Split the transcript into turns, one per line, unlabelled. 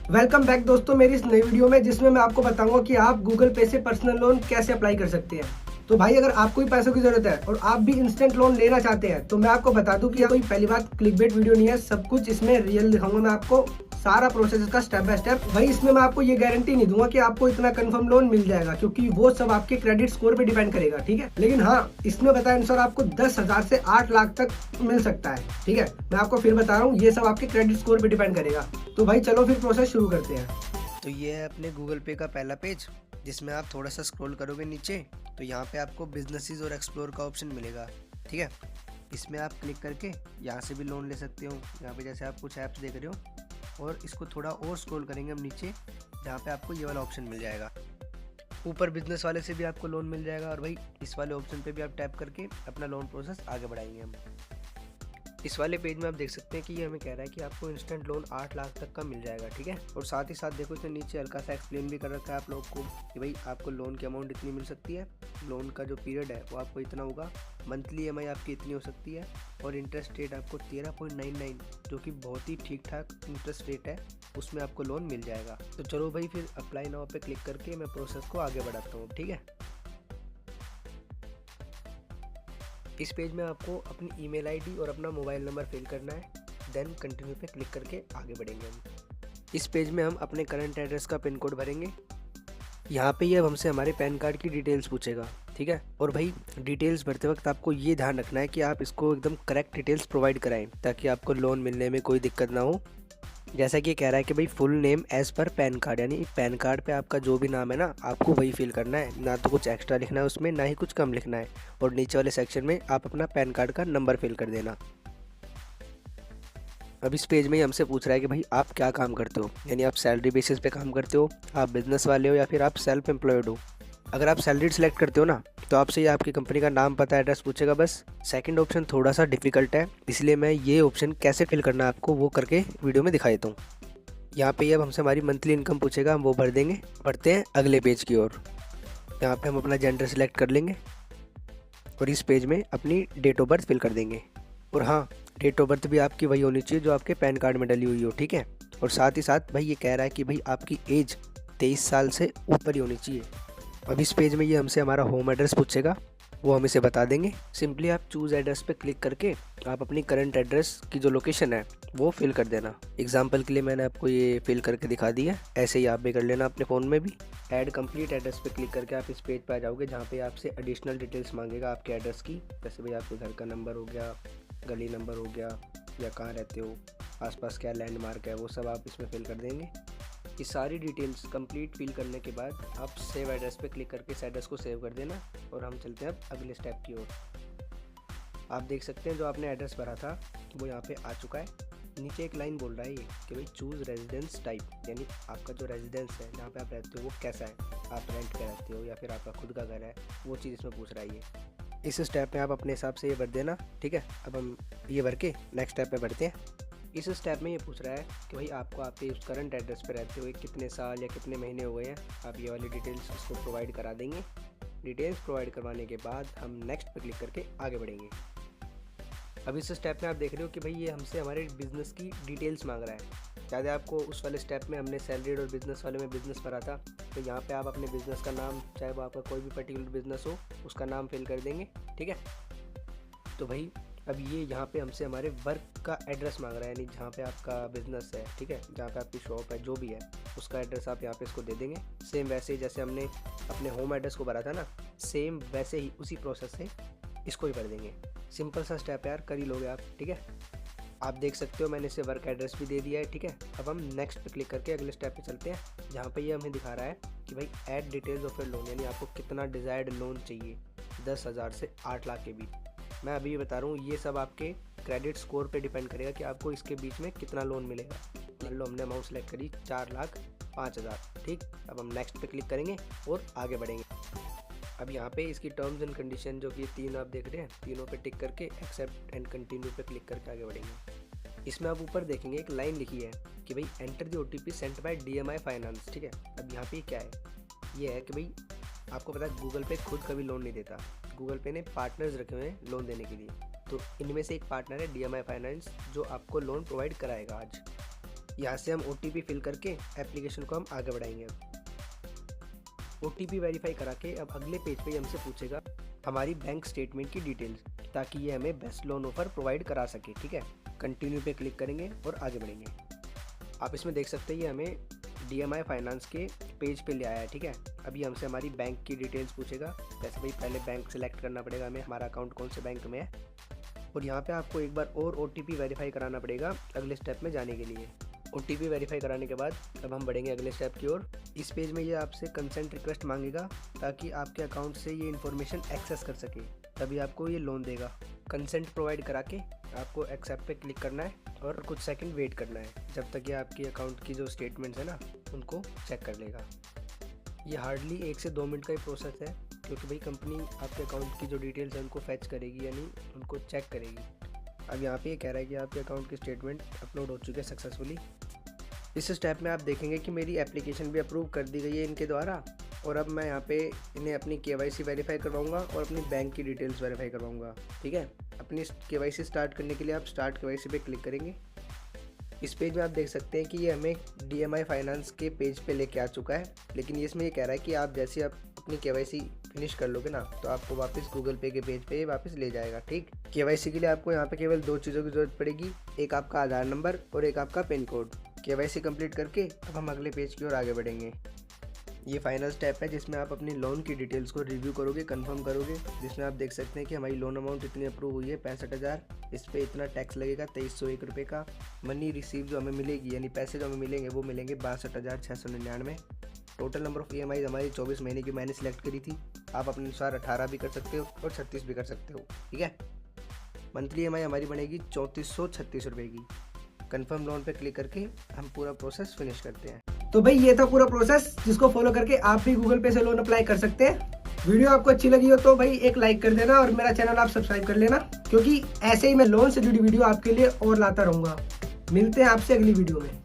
Welcome back दोस्तों मेरी इस नई वीडियो में, जिसमें मैं आपको बताऊंगा कि आप गूगल पे से पर्सनल लोन कैसे अप्लाई कर सकते हैं। तो भाई, अगर आपको भी पैसों की जरूरत है और आप भी इंस्टेंट लोन लेना चाहते हैं तो मैं आपको बता दूं कि ये कोई पहली बात क्लिकबेट वीडियो नहीं है। सब कुछ इसमें रियल दिखाऊंगा मैं आपको, सारा प्रोसेस इसका स्टेप बाय स्टेप। भाई, इसमें मैं आपको ये गारंटी नहीं दूंगा कि आपको इतना कंफर्म लोन मिल जाएगा, क्योंकि वो सब आपके क्रेडिट स्कोर पे डिपेंड करेगा, ठीक है। लेकिन हाँ, इसमें बताए अनुसार आपको 10,000 से 8 लाख तक मिल सकता है, ठीक है। मैं आपको फिर बता रहा हूँ, ये सब आपके क्रेडिट स्कोर पे डिपेंड करेगा। तो भाई चलो फिर प्रोसेस शुरू करते हैं।
तो ये है अपने गूगल पे का पहला पेज, जिसमें आप थोड़ा सा स्क्रॉल करोगे नीचे तो यहाँ पे आपको बिजनेसेस और एक्सप्लोर का ऑप्शन मिलेगा, ठीक है। इसमें आप क्लिक करके यहाँ से भी लोन ले सकते हो। यहाँ पे जैसे आप कुछ ऐप्स देख रहे हो, और इसको थोड़ा और स्क्रॉल करेंगे हम नीचे, जहाँ पे आपको ये वाला ऑप्शन मिल जाएगा। ऊपर बिजनेस वाले से भी आपको लोन मिल जाएगा, और भाई इस वाले ऑप्शन पे भी आप टैप करके अपना लोन प्रोसेस आगे बढ़ाएंगे हम। इस वाले पेज में आप देख सकते हैं कि ये हमें कह रहा है कि आपको इंस्टेंट लोन 8 लाख तक का मिल जाएगा, ठीक है। और साथ ही साथ देखो, इसने नीचे हल्का सा एक्सप्लेन भी कर रखा है आप लोग को कि भाई आपको लोन की अमाउंट इतनी मिल सकती है, लोन का जो पीरियड है वो आपको इतना होगा, मंथली EMI आपकी इतनी हो सकती है, और इंटरेस्ट रेट आपको 13.99, जो कि बहुत ही ठीक ठाक इंटरेस्ट रेट है, उसमें आपको लोन मिल जाएगा। तो चलो भाई, फिर अप्लाई नाउ पे क्लिक करके मैं प्रोसेस को आगे बढ़ाता हूँ, ठीक है। इस पेज में आपको अपनी ईमेल आईडी और अपना मोबाइल नंबर फिल करना है, देन कंटिन्यू पे क्लिक करके आगे बढ़ेंगे हम। इस पेज में हम अपने करंट एड्रेस का पिन कोड भरेंगे। यहाँ पे ये अब हमसे हमारे पैन कार्ड की डिटेल्स पूछेगा, ठीक है। और भाई, डिटेल्स भरते वक्त आपको ये ध्यान रखना है कि आप इसको एकदम करेक्ट डिटेल्स प्रोवाइड कराएं, ताकि आपको लोन मिलने में कोई दिक्कत ना हो। जैसा कि ये कह रहा है कि भाई full name as per PAN card, यानी पैन कार्ड पे आपका जो भी नाम है ना, आपको वही फिल करना है, ना तो कुछ एक्स्ट्रा लिखना है उसमें, ना ही कुछ कम लिखना है। और नीचे वाले सेक्शन में आप अपना पैन कार्ड का नंबर फिल कर देना। अब इस पेज में ही हमसे पूछ रहा है कि भाई आप क्या काम करते हो, यानी आप सैलरी बेसिस पे काम करते हो, आप बिजनेस वाले हो, या फिर आप सेल्फ एम्प्लॉयड हो। अगर आप सैलरीड सेलेक्ट करते हो ना, तो आपसे ये आपकी कंपनी का नाम, पता, एड्रेस पूछेगा बस। सेकंड ऑप्शन थोड़ा सा डिफिकल्ट है, इसलिए मैं ये ऑप्शन कैसे फिल करना है आपको वो करके वीडियो में दिखा देता हूँ। यहाँ पे अब हमसे हमारी मंथली इनकम पूछेगा, हम वो भर देंगे। बढ़ते हैं अगले पेज की ओर। यहाँ पे हम अपना जेंडर सेलेक्ट कर लेंगे, और इस पेज में अपनी डेट ऑफ बर्थ फिल कर देंगे। और हाँ, डेट ऑफ बर्थ भी आपकी वही होनी चाहिए जो आपके पैन कार्ड में डली हुई हो, ठीक है। और साथ ही साथ भाई ये कह रहा है कि भाई आपकी एज 23 साल से ऊपर ही होनी चाहिए। अब इस पेज में ये हमसे हमारा होम एड्रेस पूछेगा, वो हम इसे बता देंगे। सिंपली आप चूज़ एड्रेस पे क्लिक करके आप अपनी करंट एड्रेस की जो लोकेशन है वो फिल कर देना। एग्जांपल के लिए मैंने आपको ये फिल करके दिखा दी है, ऐसे ही आप भी कर लेना अपने फ़ोन में भी। ऐड कंप्लीट एड्रेस पे क्लिक करके आप इस पेज पे आ जाओगे, जहाँ पे आपसे एडिशनल डिटेल्स मांगेगा आपके एड्रेस की, जैसे भाई आपके घर का नंबर हो गया, गली नंबर हो गया, या कहाँ रहते हो, आसपास क्या लैंडमार्क है, वो सब आप इसमें फिल कर देंगे। ये सारी डिटेल्स कंप्लीट फिल करने के बाद आप सेव एड्रेस पे क्लिक करके इस एड्रेस को सेव कर देना, और हम चलते हैं अब अगले स्टेप की ओर। आप देख सकते हैं जो आपने एड्रेस भरा था वो यहाँ पे आ चुका है। नीचे एक लाइन बोल रहा है ये कि भाई चूज़ रेजिडेंस टाइप, यानी आपका जो रेजिडेंस है, जहाँ पे आप रहते हो, वो कैसा है, आप रेंट पे रहते हो या फिर आपका खुद का घर है, वो चीज़ इसमें पूछ रहा है ये। इस स्टेप में आप अपने हिसाब से ये भर देना, ठीक है। अब हम ये भर के नेक्स्ट स्टेप पे बढ़ते हैं। इस स्टेप में ये पूछ रहा है कि भाई आपको आपके उस करंट एड्रेस पे रहते हुए कितने साल या कितने महीने हो गए हैं। आप ये वाली डिटेल्स इसको प्रोवाइड करा देंगे। डिटेल्स प्रोवाइड करवाने के बाद हम नेक्स्ट पे क्लिक करके आगे बढ़ेंगे। अब इस स्टेप में आप देख रहे हो कि भाई ये हमसे हमारे बिज़नेस की डिटेल्स मांग रहा है। शायद आपको उस वाले स्टेप में हमने सैलरीड और बिज़नेस वाले में बिज़नेस भरा था, तो यहाँ पे आप अपने बिज़नेस का नाम, चाहे वो आपका कोई भी पर्टिकुलर बिज़नेस हो, उसका नाम फिल कर देंगे, ठीक है। तो भाई अब ये यहाँ पे हमसे हमारे वर्क का एड्रेस मांग रहा है, यानी जहाँ पे आपका बिजनेस है, ठीक है, जहाँ पे आपकी शॉप है, जो भी है, उसका एड्रेस आप यहाँ पे इसको दे देंगे। सेम वैसे ही जैसे हमने अपने होम एड्रेस को भरा था ना, सेम वैसे ही उसी प्रोसेस से इसको ही भर देंगे। सिंपल सा स्टेप यार, कर ही लोगे आप, ठीक है। आप देख सकते हो मैंने इसे वर्क एड्रेस भी दे दिया है, ठीक है। अब हम नेक्स्ट पे क्लिक करके अगले स्टेप पे चलते हैं, जहाँ पे ये हमें दिखा रहा है कि भाई add details of your loan, यानी आपको कितना डिज़ायर्ड लोन चाहिए, 10,000 से 8 लाख के बीच। मैं अभी ये बता रहा हूँ, ये सब आपके क्रेडिट स्कोर पे डिपेंड करेगा कि आपको इसके बीच में कितना लोन मिलेगा। मान लो हमने अमाउंट सेलेक्ट करी 4,05,000, ठीक। अब हम नेक्स्ट पे क्लिक करेंगे और आगे बढ़ेंगे। अब यहाँ पे इसकी टर्म्स एंड कंडीशन जो कि 3 आप देख रहे हैं, तीनों पे टिक करके एक्सेप्ट एंड कंटिन्यू पे क्लिक करके आगे बढ़ेंगे। इसमें आप ऊपर देखेंगे एक लाइन लिखी है कि भाई enter the OTP sent by DMI finance, ठीक है। अब यहाँ पे क्या है, ये है कि भाई आपको पता है गूगल पे खुद कभी लोन नहीं देता, गूगल पे ने पार्टनर्स रखे हुए हैं लोन देने के लिए। तो इनमें से एक पार्टनर है DMI फाइनेंस, जो आपको लोन प्रोवाइड कराएगा आज। यहाँ से हम OTP फिल करके एप्लीकेशन को हम आगे बढ़ाएंगे। OTP वेरीफाई करा के अब अगले पेज पे हमसे पूछेगा हमारी बैंक स्टेटमेंट की डिटेल्स, ताकि ये हमें बेस्ट लोन ऑफर प्रोवाइड करा सके। ठीक है, कंटिन्यू पे क्लिक करेंगे और आगे बढ़ेंगे। आप इसमें देख सकते हैं ये हमें DMI फाइनेंस के पेज पे ले आया है। ठीक है, अभी हमसे हमारी बैंक की डिटेल्स पूछेगा। जैसे भाई पहले बैंक सेलेक्ट करना पड़ेगा हमें, हमारा अकाउंट कौन से बैंक में है, और यहाँ पे आपको एक बार और OTP वेरीफाई कराना पड़ेगा अगले स्टेप में जाने के लिए। OTP वेरीफाई कराने के बाद अब हम बढ़ेंगे अगले स्टेप की ओर। इस पेज में ये आपसे कंसेंट रिक्वेस्ट मांगेगा, ताकि आपके अकाउंट से ये इन्फॉर्मेशन एक्सेस कर सके, तभी आपको ये लोन देगा। कंसेंट प्रोवाइड करा के आपको एक्सेप्ट पे क्लिक करना है और कुछ सेकंड वेट करना है, जब तक ये आपकी अकाउंट की जो स्टेटमेंट्स है ना उनको चेक कर लेगा। ये हार्डली 1 से 2 मिनट का ही प्रोसेस है, क्योंकि भाई कंपनी आपके अकाउंट की जो डिटेल्स है उनको फैच करेगी, यानी उनको चेक करेगी। अब यहाँ पे ये कह रहा है कि आपके अकाउंट की स्टेटमेंट अपलोड हो चुके हैं सक्सेसफुली। इस स्टेप में आप देखेंगे कि मेरी एप्लीकेशन भी अप्रूव कर दी गई है इनके द्वारा, और अब मैं यहाँ पे इन्हें अपनी KYC वेरीफाई करवाऊँगा और अपनी बैंक की डिटेल्स वेरीफाई करवाऊँगा। ठीक है, अपनी KYC स्टार्ट करने के लिए आप स्टार्ट KYC पे क्लिक करेंगे। इस पेज में आप देख सकते हैं कि ये हमें DMI फाइनेंस के पेज पे लेके आ चुका है, लेकिन इसमें ये कह रहा है कि आप जैसे आप अपनी KYC फिनिश कर लोगे ना, तो आपको वापस गूगल पे के पेज पे वापस ले जाएगा। ठीक, KYC के लिए आपको यहाँ पे केवल 2 चीज़ों की ज़रूरत पड़ेगी, एक आपका आधार नंबर और एक आपका पिन कोड। KYC कंप्लीट करके अब हम अगले पेज की ओर आगे बढ़ेंगे। ये फाइनल स्टेप है जिसमें आप अपनी लोन की डिटेल्स को रिव्यू करोगे, कंफर्म करोगे, जिसमें आप देख सकते हैं कि हमारी लोन अमाउंट इतनी अप्रूव हुई है 65,000, इस पे इतना टैक्स लगेगा 2301 रुपये का। मनी रिसीव जो हमें मिलेगी, यानी पैसे जो हमें मिलेंगे वो मिलेंगे 62,699। टोटल नंबर ऑफ EMI हमारी 24 महीने की मैंने सिलेक्ट करी थी। आप अपने अनुसार 18 भी कर सकते हो और 36 भी कर सकते हो। ठीक है, मंथली EMI हमारी बनेगी 3436 रुपये की। कंफर्म लोन पे क्लिक करके हम पूरा प्रोसेस फिनिश करते हैं।
तो भाई ये था पूरा प्रोसेस, जिसको फॉलो करके आप भी गूगल पे से लोन अप्लाई कर सकते हैं। वीडियो आपको अच्छी लगी हो तो भाई एक लाइक कर देना और मेरा चैनल आप सब्सक्राइब कर लेना, क्योंकि ऐसे ही मैं लोन से जुड़ी वीडियो आपके लिए और लाता रहूँगा। मिलते हैं आपसे अगली वीडियो में।